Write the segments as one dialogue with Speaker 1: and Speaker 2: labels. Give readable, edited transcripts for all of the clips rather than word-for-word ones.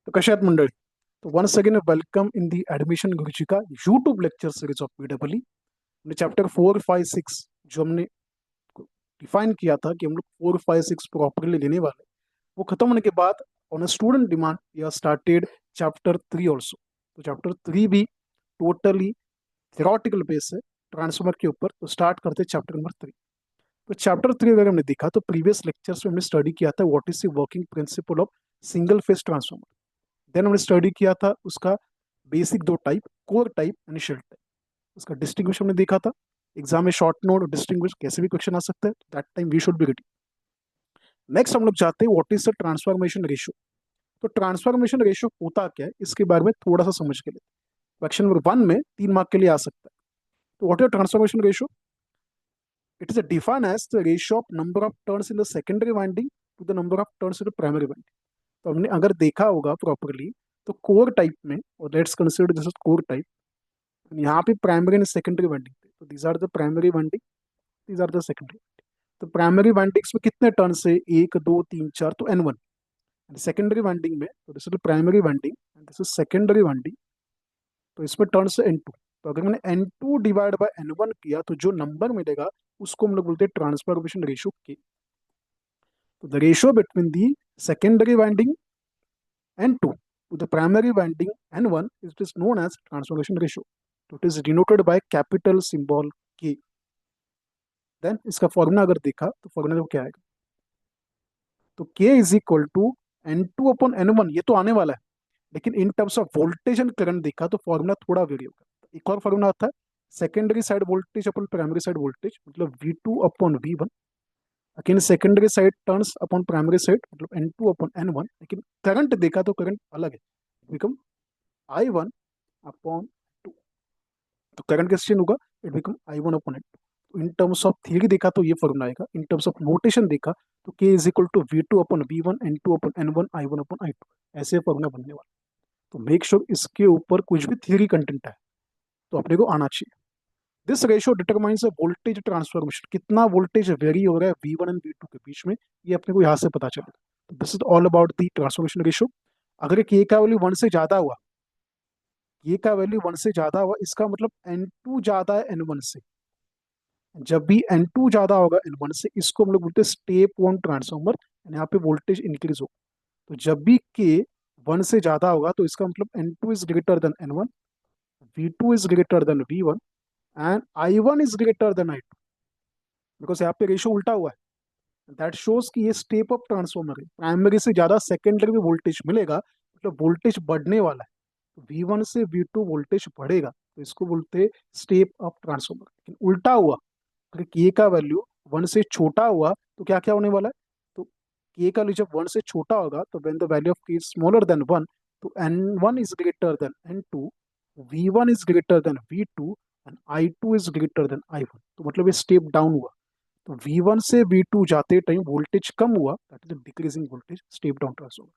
Speaker 1: तो कशा आहेत मंडळी? तो once again welcome in the admission Guruji का YouTube lecture series of PW. हमने चैप्टर 4, 5, 6 जो हमने डिफाइन किया था कि हम लोग 4, 5, 6 प्रॉपरली लेने वाले, वो खत्म होने के बाद on a student demand we started chapter 3 also. तो चैप्टर 3 भी टोटली थ्योरेटिकल बेस है ट्रांसफॉर्मर के ऊपर। तो स्टार्ट करते चैप्टर नंबर 3। तो चैप्टर 3 अगर हमने देखा तो प्रीवियस लेक्चर्स में हमने स्टडी किया था what is the working principle of single phase transformer. Then हमने स्टडी किया था उसका बेसिक दो type, core type and shell type. उसका डिस्टिंग्विश हमने देखा था। एग्जाम में शॉर्ट नोट और डिस्टिंग्विश कैसे भी क्वेश्चन आ सकता है, that time we should be ready. Next हम लोग चाहते हैं what is the transformation ratio. तो ट्रांसफॉर्मेशन रेशियो होता क्या है इसके बारे में थोड़ा सा समझ के लिए। क्वेश्चन नंबर 1 में 3 मार्क के लिए आ सकता है। तो what is transformation ratio? It is defined as the ratio of number of turns in the secondary winding to the number of turns in the primary winding. तो हमने अगर देखा होगा प्रॉपरली तो कोर टाइप में, और let's consider this is core type, यहाँ पे प्राइमरी एंड सेकेंडरी वाइंडिंग थे। तो these are the primary winding, these are the secondary. तो प्राइमरी वाइंडिंग्स में कितने टर्न है? 1, 2, 3, 4, तो N1। सेकेंडरी वाइंडिंग में तो this is primary winding and this is secondary winding, तो इसमें टर्न है N2। तो अगर मैंने N2 डिवाइड बाय N1 किया तो जो नंबर मिलेगा उसको हम लोग बोलते हैं ट्रांसफॉर्मेशन रेशियो के। तो the ratio between the secondary winding N2 to the primary winding N1 is known as transformation ratio. तो it is denoted by capital symbol K. Then इसका फॉर्मूला अगर देखा तो फॉर्मूला क्या आएगा? तो K is equal to N2 upon N1। ये तो आने वाला है, लेकिन in terms of voltage and current देखा तो फॉर्मूला थोड़ा वेरी होगा। एक और फॉर्मूला आता है secondary side voltage upon primary side voltage, मतलब V2 upon V1। Again secondary side turns upon primary side, मतलब N2 अपॉन N1। लेकिन करंट देखा तो करंट अलग है, बिकम I1 अपॉन 2। तो करंट कैसे चेंज होगा? It become I1 upon N2। In terms of theory देखा तो ये फॉर्मूला आएगा। इन टर्म्स ऑफ नोटेशन देखा तो K is equal to V2 upon V1, N2 upon N1, I1 upon I2। ऐसे फॉर्मूला बनने वाला। तो मेक श्योर इसके ऊपर कुछ भी थियरी कंटेंट है तो अपने को आना चाहिए। This ratio determines voltage transformation, कितना वोल्टेज वेरी हो रहा है V1 एंड V2 के बीच में, ये अपने को यहाँ से पता चलेगा। तो this is all about the transformation ratio. अगर K का वैल्यू 1 से ज्यादा हुआ, K का वैल्यू 1 से ज्यादा हुआ, इसका मतलब N2 ज्यादा है N1 से। जब भी N2 ज्यादा होगा N1 से, इसको हम लोग बोलते हैं स्टेप वन ट्रांसफॉर्मर। यहाँ पे वोल्टेज इंक्रीज होगा। तो जब भी K 1 से ज्यादा होगा तो इसका मतलब N2 is greater than N1, V2 is greater than V1 and I1 is greater than I2। Because यहाँ पे रेशियो उल्टा हुआ है। दैट शोज कि ये स्टेप अप ट्रांसफॉर्मर है। प्राइमरी से ज्यादा सेकेंडरी में वोल्टेज मिलेगा, मतलब वोल्टेज बढ़ने वाला है। तो V1 से V2 वोल्टेज बढ़ेगा, तो इसको बोलते हैं स्टेप अप ट्रांसफॉर्मर। लेकिन उल्टा हुआ, अगर के का वैल्यू 1 से छोटा हुआ तो क्या क्या होने वाला है? तो के का वैल्यू जब 1 से छोटा होगा तो व्हेन द वैल्यू ऑफ के इज स्मॉलर देन 1, तो N1 is greater than N2, V1 is greater than V2 and I2 is greater than I1। तो मतलब ये स्टेप डाउन हुआ। तो V1 से V2 जाते टाइम वोल्टेज कम हुआ, that is decreasing voltage, step down transformer.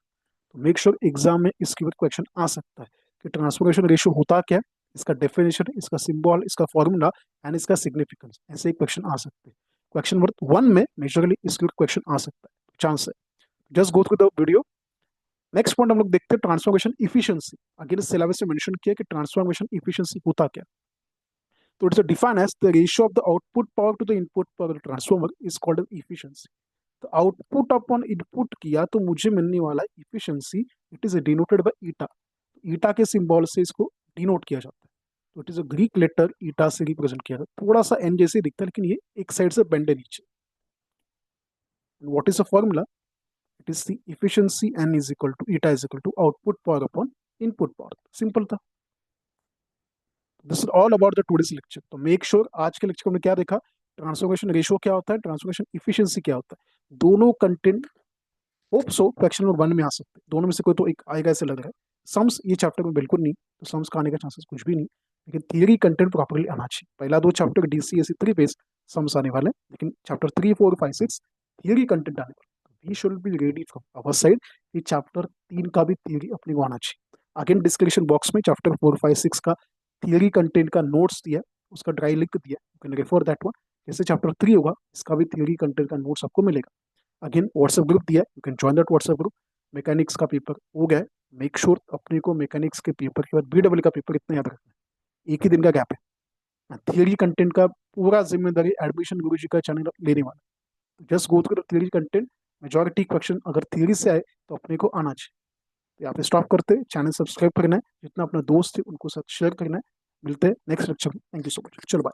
Speaker 1: तो मेक श्योर एग्जाम में इसकी क्वेश्चन आ सकता है कि ट्रांसफॉर्मेशन रेशियो होता क्या है, इसका डेफिनेशन, इसका सिंबल, इसका फॉर्मूला एंड इसका सिग्निफिकेंस। ऐसे क्वेश्चन आ सकते हैं। क्वेश्चन नंबर 1 में मेजरली इसके क्वेश्चन आ सकता है, चांस है। Just go through the video. Next point हम लोग देखते हैं ट्रांसफॉर्मेशन इफिशियंसी। अगेन सिलेबस में मेंशन किया कि ट्रांसफॉर्मेशन इफिशियंसी होता क्या। तो it's defined as the ratio of the output power to the input power transformer is called efficiency. तो आउटपुट अपॉन इनपुट किया तो मुझे मिलने वाला efficiency, it is denoted by eta. Eta के सिंबल से इसको डिनोट किया जाता है। तो it is a Greek letter eta से रिप्रेजेंट किया जाता है। थोड़ा सा एन जैसे दिखता है, लेकिन ये एक साइड से बेंड है नीचे। What is the formula? It is the efficiency n is equal to eta is equal to output power upon input power. Simple था। This is all about the today's lecture. तो make sure आज के lecture में क्या देखा, transformation ratio क्या होता है, ट्रांसफॉर्मेशन इफिशियंसी क्या होता है। दोनों content hope so question number 1 में आ सकते हैं। दोनों में से कोई तो एक आएगा ऐसे लग रहा है। सम्स ये चैप्टर में बिल्कुल नहीं, तो सम्स का आने का चांसेस कुछ भी नहीं। लेकिन थियरी कंटेंट प्रॉपरली आना चाहिए। पहला 2 चैप्टर DCSE 3 बेस सम्स आने वाले हैं, लेकिन चैप्टर 3, 4, 5, 6 थियरी कंटेंट आने वाला। We should be ready from our side कि चैप्टर 3 का भी थियरी अपने को आना चाहिए। अगेन डिस्क्रिप्शन बॉक्स में चैप्टर 4, 5, 6 का थियरी कंटेंट का नोट्स दिया, उसका ड्राई लिंक दिया, you can refer that one. जैसे चैप्टर 3 होगा, इसका भी थियरी कंटेंट का नोट्स आपको मिलेगा। अगेन व्हाट्सएप ग्रुप दिया, you can join that WhatsApp group. Mechanics का पेपर हो गया है। मेक श्योर अपने को मैकेनिक्स के पेपर के बाद BEE का पेपर इतना याद रखना है, एक ही दिन का गैप है। थियरी कंटेंट का पूरा जिम्मेदारी एडमिशन गुरुजी का चैनल लेने वाला। Just go through theory content, majority question अगर थियरी से आए तो अपने को आना चाहिए। तो यहाँ पे स्टॉप करते हैं, चैनल सब्सक्राइब करना है, जितना अपना दोस्त है उनको साथ शेयर करना है। मिलते हैं नेक्स्ट लेक्चर में। थैंक यू सो मच, चलो बाय।